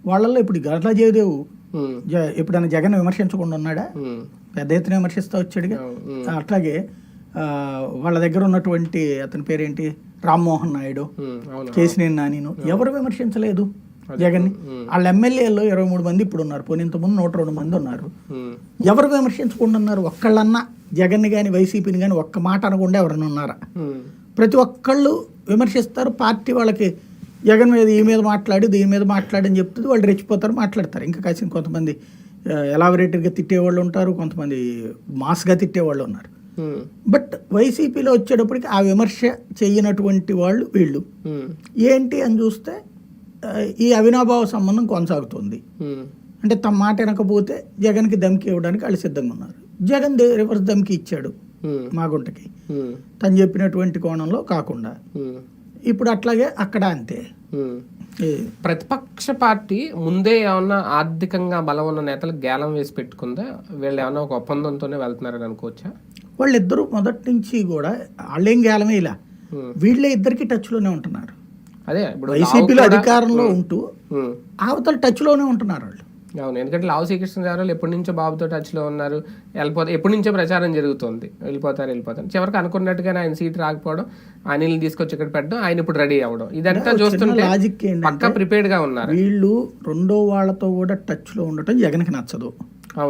వాళ్ళల్లో ఇప్పుడు గంటా జయదేవ్ ఎప్పుడైనా జగన్ విమర్శించకుండా ఉన్నాడా? పెద్ద ఎత్తున విమర్శిస్తూ వచ్చాడుగా. అట్లాగే వాళ్ళ దగ్గర ఉన్నటువంటి అతని పేరేంటి, రామ్మోహన్ నాయుడు, కేసినేని నానిను ఎవరు విమర్శించలేదు జగన్ని. వాళ్ళ ఎమ్మెల్యేలో 23 మంది ఇప్పుడు ఉన్నారు, పోనీ ఇంతకుముందు 102 మంది ఉన్నారు. ఎవరు విమర్శించకుండా ఉన్నారు? ఒక్కళ్ళన్నా జగన్ని కానీ వైసీపీని కానీ ఒక్క మాట అనకుండా ఎవరైనా ఉన్నారా? ప్రతి ఒక్కళ్ళు విమర్శిస్తారు. పార్టీ వాళ్ళకి జగన్ మీద ఈ మీద మాట్లాడి దీని మీద మాట్లాడని చెప్తుంది, వాళ్ళు రెచ్చిపోతారు, మాట్లాడతారు. ఇంకా కాసిన కొంతమంది ఎలాబరేటర్గా తిట్టేవాళ్ళు ఉంటారు, కొంతమంది మాస్గా తిట్టేవాళ్ళు ఉన్నారు. బట్ వైసీపీలో వచ్చేటప్పటికి ఆ విమర్శ చేయనటువంటి వాళ్ళు వీళ్ళు. ఏంటి అని చూస్తే ఈ అవినాభావ సంబంధం కొనసాగుతుంది. అంటే తమ మాట వినకపోతే జగన్కి ధమ్కి ఇవ్వడానికి వాళ్ళు సిద్ధంగా ఉన్నారు. జగన్ రివర్స్ ధమ్కి ఇచ్చాడు మాగుంటకి, తను చెప్పినటువంటి కోణంలో కాకుండా. ఇప్పుడు అట్లాగే అక్కడ అంతే. ప్రతిపక్ష పార్టీ ముందే ఏమన్నా ఆర్థికంగా బలం ఉన్న నేతలకు గేలం వేసి పెట్టుకుందా? వీళ్ళు ఏమన్నా ఒక ఒప్పందంతోనే వెళ్తున్నారని అనుకోవచ్చా? వాళ్ళిద్దరూ మొదటి నుంచి కూడా వాళ్ళేం గేలమే ఇలా, వీళ్ళే ఇద్దరికి టచ్లోనే ఉంటున్నారు. అదే ఇప్పుడు వైసీపీలో అధికారంలో ఉంటూ అవతల టచ్లోనే ఉంటున్నారు వాళ్ళు. అవును, ఎందుకంటే లావు శ్రీకృష్ణదేవరాయలు ఎప్పటి నుంచో బాబుతో టచ్లో ఉన్నారు, వెళ్ళిపోతే ఎప్పటి నుంచో ప్రచారం జరుగుతుంది, వెళ్ళిపోతారు. చివరికి అనుకున్నట్టుగానే ఆయన సీట్ రాకపోవడం, అనిల్ తీసుకొచ్చి ఇక్కడ పెట్టడం, ఆయన ఇప్పుడు రెడీ అవ్వడం, ఇదంతా చూస్తుంటే లాజిక్ పక్కా ప్రిపేర్డ్ గా ఉన్నారు. వీళ్ళు రెండో వాళ్ళతో కూడా టచ్లో ఉండటం జగన్కి నచ్చదు.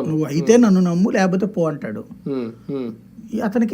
నువ్వు అయితే నన్ను నమ్ము, లేకపోతే పో అంటాడు. అతనికి